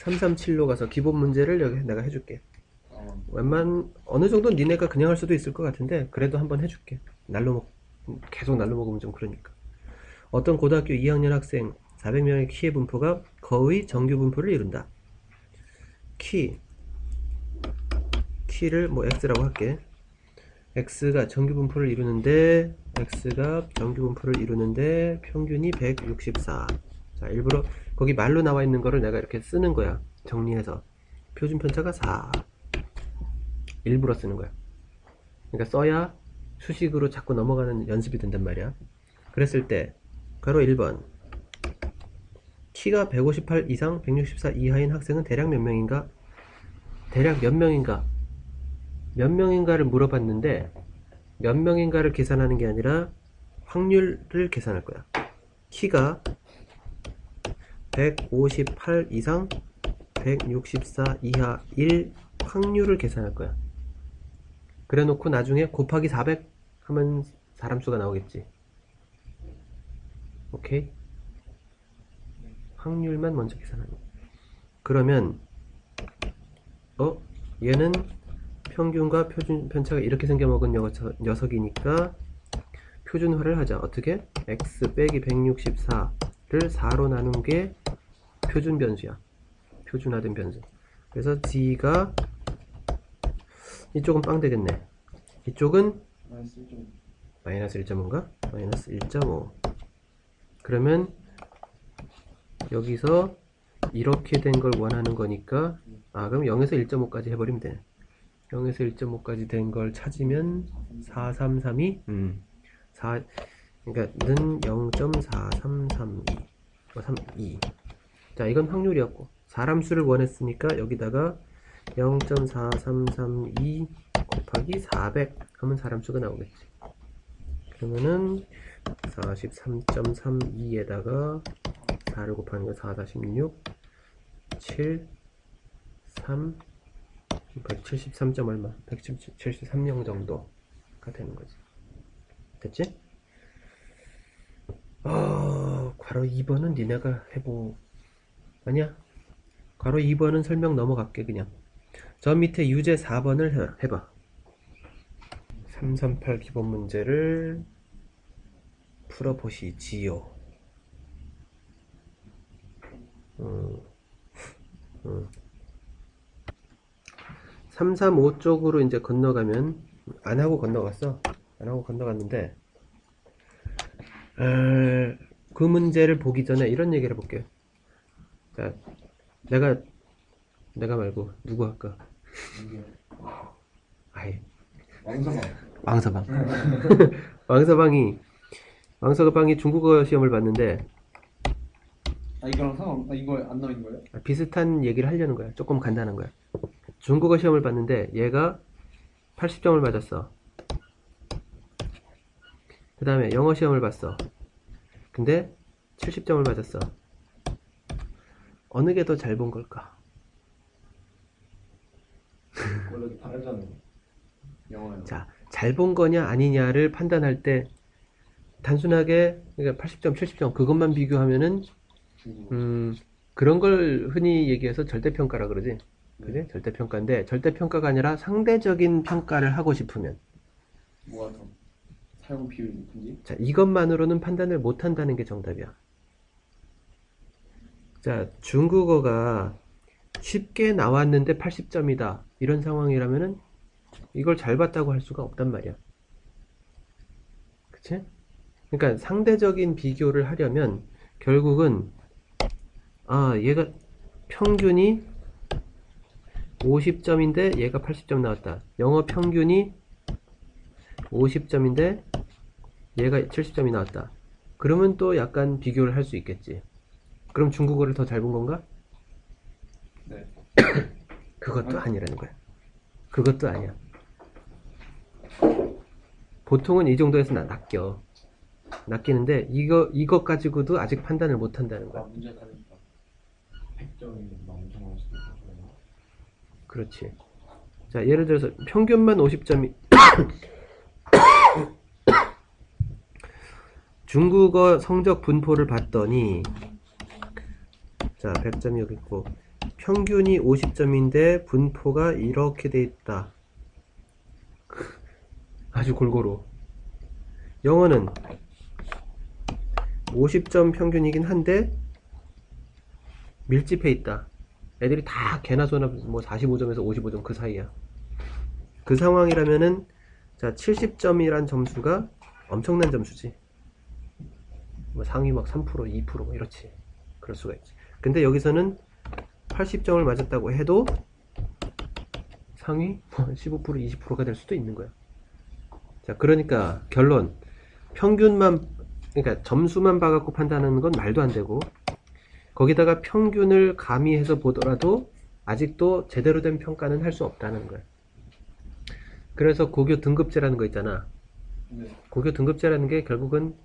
337로 가서 기본 문제를 여기 내가 해줄게. 어느 정도 니네가 그냥 할 수도 있을 것 같은데 그래도 한번 해줄게. 계속 날로 먹으면 좀 그러니까. 어떤 고등학교 2학년 학생 400명의 키의 분포가 거의 정규 분포를 이룬다. 키를 뭐 x라고 할게. x가 정규 분포를 이루는데 평균이 164. 자, 일부러 거기 말로 나와 있는 거를 내가 이렇게 쓰는 거야. 정리해서 표준 편차가 4. 일부러 쓰는 거야. 그러니까 써야 수식으로 자꾸 넘어가는 연습이 된단 말이야. 그랬을 때 가로 1번 키가 158 이상 164 이하인 학생은 대략 몇 명인가? 대략 몇 명인가? 몇 명인가를 물어봤는데 몇 명인가를 계산하는 게 아니라 확률을 계산할 거야. 키가 158 이상 164 이하일 확률을 계산할 거야. 그래 놓고 나중에 곱하기 400 하면 사람 수가 나오겠지. 오케이? 확률만 먼저 계산하는 거야. 그러면 얘는 평균과 표준 편차가 이렇게 생겨먹은 녀석이니까 표준화를 하자. 어떻게? x 빼기 164를 4로 나눈 게 표준 변수야. 표준화된 변수. 그래서 g가 이쪽은 빵 되겠네. 이쪽은 마이너스 1.5인가? 마이너스 1.5. 그러면 여기서 이렇게 된 걸 원하는 거니까 그럼 0에서 1.5까지 해버리면 돼. 0에서 1.5까지 된 걸 찾으면 4332 그러니까 는 0.4332 자, 이건 확률이었고 사람 수를 원했으니까 여기다가 0.4332 곱하기 400 하면 사람 수가 나오겠지. 그러면은 43.32에다가 4를 곱하는 거 4, 46 7 3 173. 얼마? 173명 정도가 되는 거지. 됐지? 괄호 2번은 니네가 아니야. 괄호 2번은 설명 넘어갈게. 그냥 저 밑에 유제 4번을 해봐. 338 기본 문제를 풀어보시지요. 335 쪽으로 이제 건너가면 안 하고 건너갔는데 그 문제를 보기 전에 이런 얘기를 해볼게요. 자, 내가 말고 누구 할까? 왕서방. 왕서방이 중국어 시험을 봤는데 이거랑 이거 안 나와 있는 거예요? 비슷한 얘기를 하려는 거야. 조금 간단한 거야. 중국어 시험을 봤는데 얘가 80점을 맞았어. 그 다음에 영어 시험을 봤어. 근데 70점을 맞았어. 어느 게 더 잘 본 걸까? 원래 다르잖아요. 영어요. 자, 잘 본 거냐 아니냐를 판단할 때 단순하게 그러니까 80점, 70점 그것만 비교하면은 그런 걸 흔히 얘기해서 절대평가라 그러지. 그래? 절대평가인데 절대평가가 아니라 상대적인 평가를 하고 싶으면 뭐가 더 사용 비율이 높은지? 자, 이것만으로는 판단을 못한다는 게 정답이야. 자, 중국어가 쉽게 나왔는데 80점이다 이런 상황이라면은 이걸 잘 봤다고 할 수가 없단 말이야. 그치? 그러니까 상대적인 비교를 하려면 결국은 얘가 평균이 50점인데 얘가 80점 나왔다. 영어 평균이 50점인데 얘가 70점이 나왔다. 그러면 또 약간 비교를 할 수 있겠지. 그럼 중국어를 더 잘 본 건가? 네. 그것도 아니라는 거야. 그것도 아니야. 보통은 이 정도에서 낚이는데 이것 가지고도 아직 판단을 못 한다는 거야. 문제가 다르니까 100점이 엄청 많을 수도 있고. 그렇지. 자, 예를 들어서 평균만 50점이 중국어 성적 분포를 봤더니 자, 100점이 여기 있고 평균이 50점인데 분포가 이렇게 돼 있다. 아주 골고루. 영어는 50점 평균이긴 한데 밀집해 있다. 애들이 다 개나 소나 뭐 45점에서 55점 그 사이야. 그 상황이라면은 자 70점이란 점수가 엄청난 점수지. 뭐 상위 막 3%, 2% 이렇지. 그럴 수가 있지. 근데 여기서는 80점을 맞았다고 해도 상위 15%, 20%가 될 수도 있는 거야. 자, 그러니까 결론. 평균만, 그러니까 점수만 봐갖고 판단하는 건 말도 안 되고, 거기다가 평균을 가미해서 보더라도 아직도 제대로 된 평가는 할 수 없다는 거야. 그래서 고교 등급제라는 거 있잖아. 네. 고교 등급제라는 게 결국은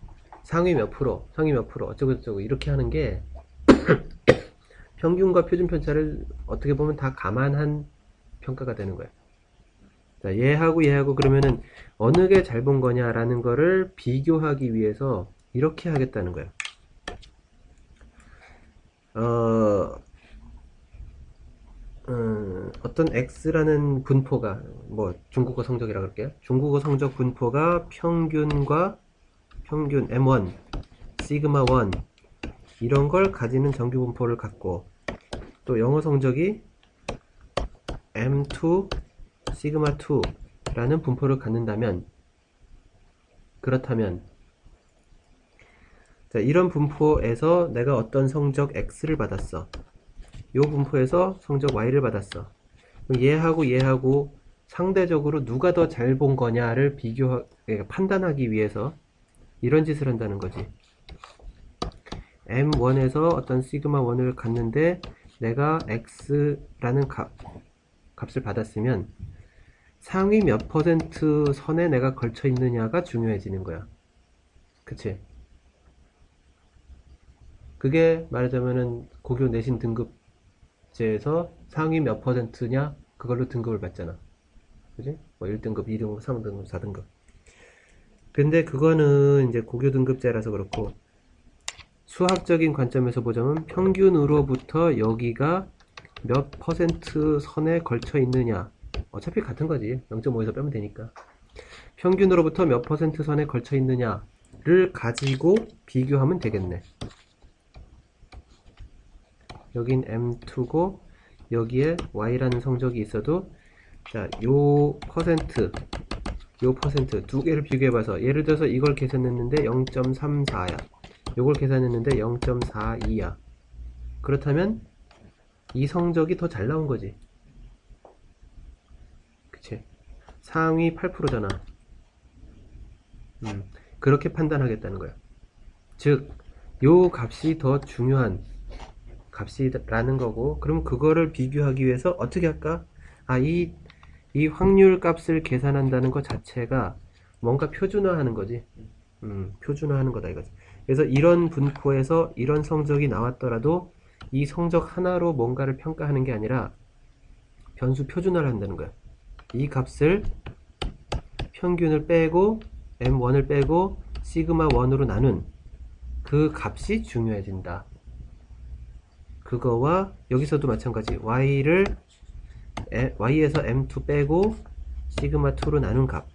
상위 몇 프로, 상위 몇 프로, 어쩌고저쩌고 이렇게 하는 게 평균과 표준 편차를 어떻게 보면 다 감안한 평가가 되는 거야. 자, 얘하고 그러면은 어느 게 잘 본 거냐라는 거를 비교하기 위해서 이렇게 하겠다는 거야. 어떤 x라는 분포가 뭐 중국어 성적이라 그럴게요. 중국어 성적 분포가 평균과 평균 m1, 시그마 1 이런 걸 가지는 정규 분포를 갖고 또 영어 성적이 m2, 시그마 2라는 분포를 갖는다면 그렇다면 자, 이런 분포에서 내가 어떤 성적 x를 받았어. 요 분포에서 성적 y를 받았어. 그럼 얘하고 상대적으로 누가 더 잘 본 거냐를 판단하기 위해서 이런 짓을 한다는 거지. m1에서 어떤 시그마 1을 갖는데 내가 x라는 값을 받았으면 상위 몇 퍼센트 선에 내가 걸쳐 있느냐가 중요해지는 거야. 그치? 그게 말하자면은 고교 내신 등급제에서 상위 몇 퍼센트냐 그걸로 등급을 받잖아. 그지? 뭐 1등급, 2등급, 3등급, 4등급. 근데 그거는 이제 고교 등급제라서 그렇고 수학적인 관점에서 보자면 평균으로부터 여기가 몇 퍼센트 선에 걸쳐 있느냐 어차피 같은 거지. 0.5에서 빼면 되니까. 평균으로부터 몇 퍼센트 선에 걸쳐 있느냐를 가지고 비교하면 되겠네. 여긴 m2고 여기에 y라는 성적이 있어도 자, 요 퍼센트 두 개를 비교해봐서 예를 들어서 이걸 계산했는데 0.34야. 요걸 계산했는데 0.42야. 그렇다면 이 성적이 더 잘 나온 거지. 그치? 상위 8%잖아. 그렇게 판단하겠다는 거야. 즉, 요 값이 더 중요한 값이라는 거고, 그럼 그거를 비교하기 위해서 어떻게 할까? 아, 이 확률 값을 계산한다는 것 자체가 뭔가 표준화하는 거지. 표준화하는 거다 이거지. 그래서 이런 분포에서 이런 성적이 나왔더라도 이 성적 하나로 뭔가를 평가하는 게 아니라 변수 표준화를 한다는 거야. 이 값을 평균을 빼고 m1을 빼고 시그마 1으로 나눈 그 값이 중요해진다. 그거와 여기서도 마찬가지. y에서 m2 빼고 시그마 2로 나눈 값.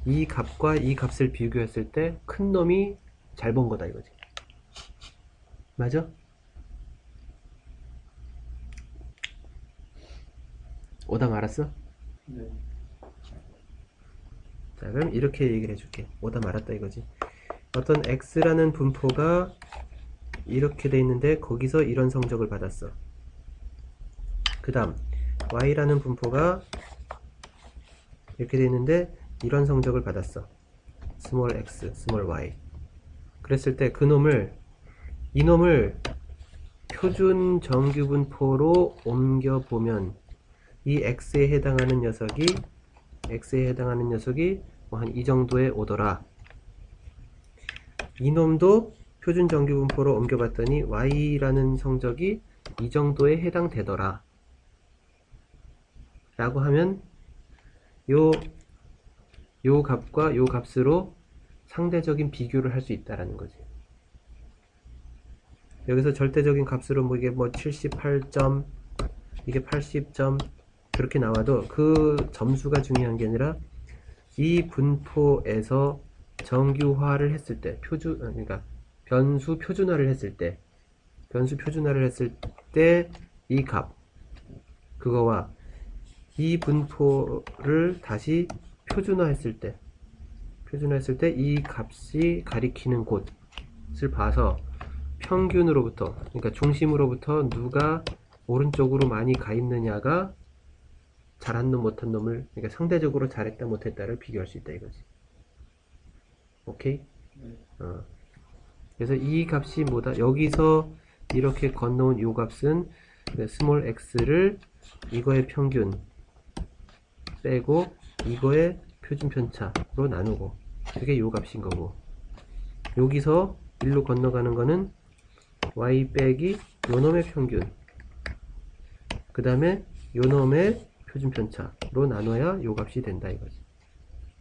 이 값과 이 값을 비교했을 때 큰 놈이 잘 본 거다 이거지. 맞아? 오답 알았어? 네. 자, 그럼 이렇게 얘기를 해줄게. 오답 알았다 이거지. 어떤 x라는 분포가 이렇게 돼 있는데 거기서 이런 성적을 받았어. 그 다음 y라는 분포가 이렇게 돼 있는데 이런 성적을 받았어. 스몰 x, 스몰 y. 그랬을 때 이놈을 표준 정규 분포로 옮겨보면 이 x에 해당하는 녀석이 뭐 한 이 정도에 오더라. 이놈도 표준 정규 분포로 옮겨봤더니 y라는 성적이 이 정도에 해당되더라. 라고 하면 요 값과 요 값으로 상대적인 비교를 할 수 있다라는 거지. 여기서 절대적인 값으로 뭐 이게 뭐 78점, 이게 80점 그렇게 나와도 그 점수가 중요한 게 아니라 이 분포에서 정규화를 했을 때 그러니까 변수 표준화를 했을 때 이 값 그거와 이 분포를 다시 표준화했을 때 이 값이 가리키는 곳을 봐서 평균으로부터 그러니까 중심으로부터 누가 오른쪽으로 많이 가 있느냐가 잘한 놈 못한 놈을 그러니까 상대적으로 잘했다 못했다를 비교할 수 있다 이거지. 오케이? 그래서 이 값이 뭐다? 여기서 이렇게 건너온 이 값은 스몰 x를 이거의 평균 빼고 이거의 표준 편차로 나누고 그게 요 값인 거고 여기서 일로 건너가는 거는 y 빼기 요 놈의 평균 그 다음에 요 놈의 표준 편차로 나눠야 요 값이 된다 이거지.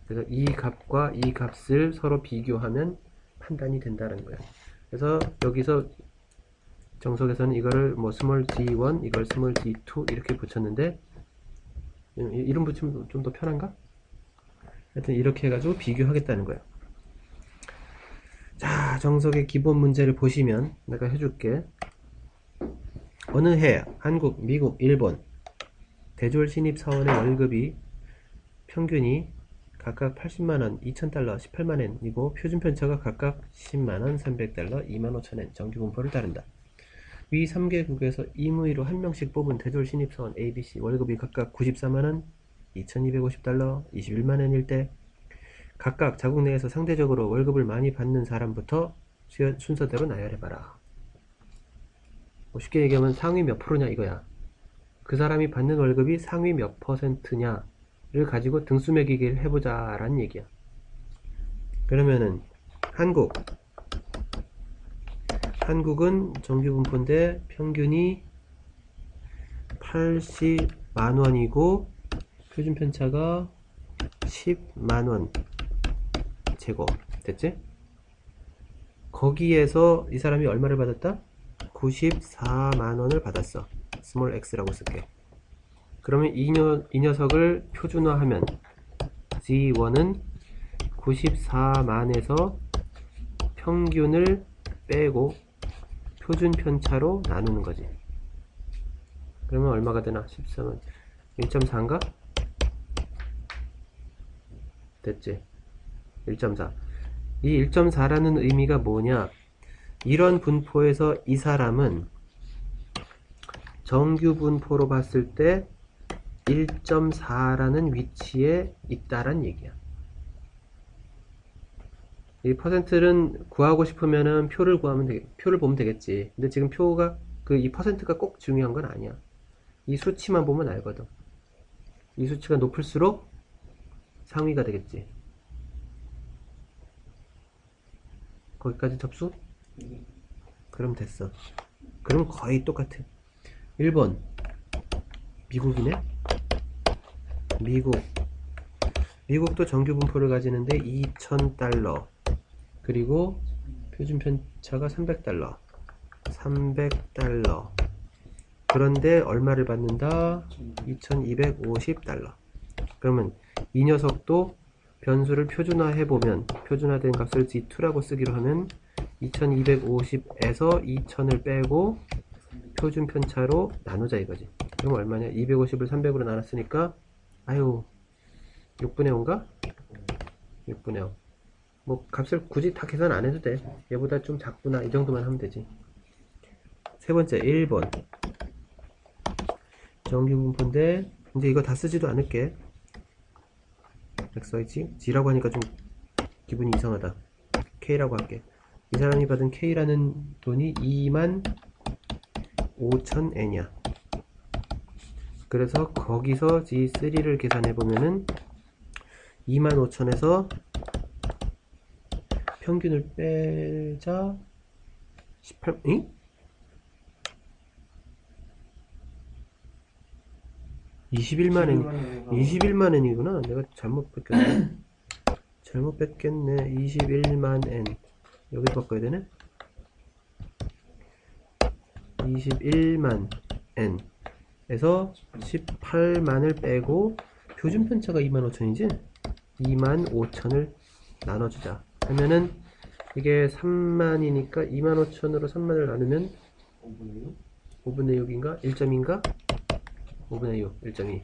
그래서 이 값과 이 값을 서로 비교하면 판단이 된다는 거야. 그래서 여기서 정석에서는 이거를 뭐 스몰 g1 이걸 스몰 g2 이렇게 붙였는데 이름 붙이면 좀 더 편한가? 하여튼 이렇게 해가지고 비교하겠다는 거야. 자, 정석의 기본 문제를 보시면 내가 해줄게. 어느 해 한국, 미국, 일본 대졸 신입 사원의 월급이 평균이 각각 80만원, 2000달러, 18만엔이고 표준 편차가 각각 10만원, 300달러, 25,000엔 정규 분포를 따른다. 위 3개국에서 임의로 한 명씩 뽑은 대졸 신입 사원 ABC 월급이 각각 94만원, 2250달러, 21만엔일 때 각각 자국 내에서 상대적으로 월급을 많이 받는 사람부터 순서대로 나열해봐라. 뭐 쉽게 얘기하면 상위 몇 프로냐 이거야. 그 사람이 받는 월급이 상위 몇 퍼센트냐를 가지고 등수 매기기를 해보자 라는 얘기야. 그러면은 한국은 정규분포인데 평균이 80만원이고 표준 편차가 10만원 제곱 됐지? 거기에서 이 사람이 얼마를 받았다? 94만원을 받았어. 스몰 x라고 쓸게. 그러면 이 녀석을 표준화하면 G1은 94만에서 평균을 빼고 표준 편차로 나누는 거지. 그러면 얼마가 되나? 13은 1.4인가? 됐지? 1.4. 이 1.4라는 의미가 뭐냐? 이런 분포에서 이 사람은 정규 분포로 봤을 때 1.4라는 위치에 있다란 얘기야. 이 퍼센트는 구하고 싶으면은 표를 보면 되겠지. 근데 지금 표가 이 퍼센트가 꼭 중요한 건 아니야. 이 수치만 보면 알거든. 이 수치가 높을수록 상위가 되겠지. 거기까지 접수? 그럼 됐어. 그럼 거의 똑같아. 1번 미국이네. 미국도 정규 분포를 가지는데 2000달러 그리고 표준 편차가 300달러 그런데 얼마를 받는다? 2250달러. 그러면 이 녀석도 변수를 표준화해보면 표준화된 값을 G2라고 쓰기로 하면 2250에서 2000을 빼고 표준 편차로 나누자 이거지. 그럼 얼마냐? 250을 300으로 나눴으니까 아유 6분의 5인가? 6분의 5. 뭐 값을 굳이 다 계산 안 해도 돼. 얘보다 좀 작구나 이 정도만 하면 되지. 세 번째 1번 정규 분포인데 이제 이거 다 쓰지도 않을게. XYG G라고 하니까 좀 기분이 이상하다. K라고 할게. 이 사람이 받은 K라는 돈이 25,000엔이야. 그래서 거기서 G3를 계산해보면은 25,000에서 평균을 빼자 18, 응? 21만엔이구나. 내가 잘못 뺐겠네. 21만엔. 여기서 바꿔야 되네. 21만엔. 에서 18만을 빼고 표준 편차가 25,000이지? 25,000을 나눠주자 하면은 이게 3만이니까 25,000으로 3만을 나누면 5분의 6? 5분의 6인가? 1점인가? 5분의 6, 1.2.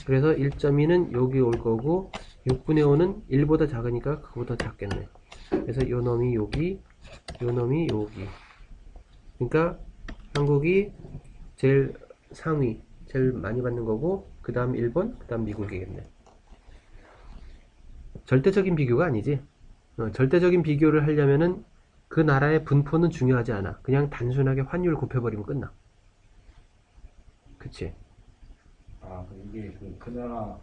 그래서 1.2는 여기 올 거고 6분의 5는 1보다 작으니까 그거보다 작겠네. 그래서 요 놈이 여기, 요 놈이 여기. 그러니까 한국이 제일 상위, 제일 많이 받는 거고 그 다음 일본, 그 다음 미국이겠네. 절대적인 비교가 아니지. 절대적인 비교를 하려면은 그 나라의 분포는 중요하지 않아. 그냥 단순하게 환율 곱해버리면 끝나. 그치? 아, 이게 그 나라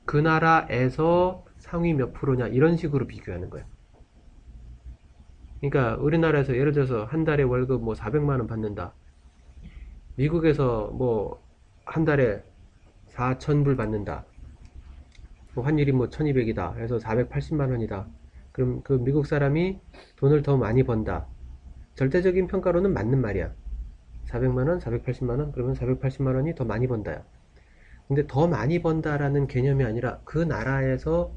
그 나라에서 상위 몇 프로냐 이런 식으로 비교하는 거야. 그러니까 우리나라에서 예를 들어서 한 달에 월급 뭐 400만 원 받는다. 미국에서 뭐 한 달에 4,000불 받는다. 뭐 환율이 뭐 1200이다. 그래서 480만 원이다. 그럼 그 미국 사람이 돈을 더 많이 번다. 절대적인 평가로는 맞는 말이야. 400만 원, 480만 원, 그러면 480만 원이 더 많이 번다야. 근데 더 많이 번다라는 개념이 아니라 그 나라에서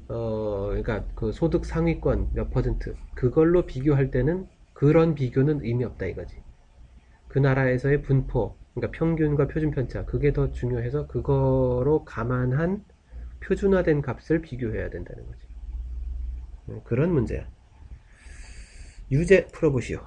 그러니까 그 소득 상위권 몇 퍼센트 그걸로 비교할 때는 그런 비교는 의미 없다 이거지. 그 나라에서의 분포, 그러니까 평균과 표준 편차 그게 더 중요해서 그거로 감안한 표준화된 값을 비교해야 된다는 거지. 그런 문제야. 유제 풀어보시오.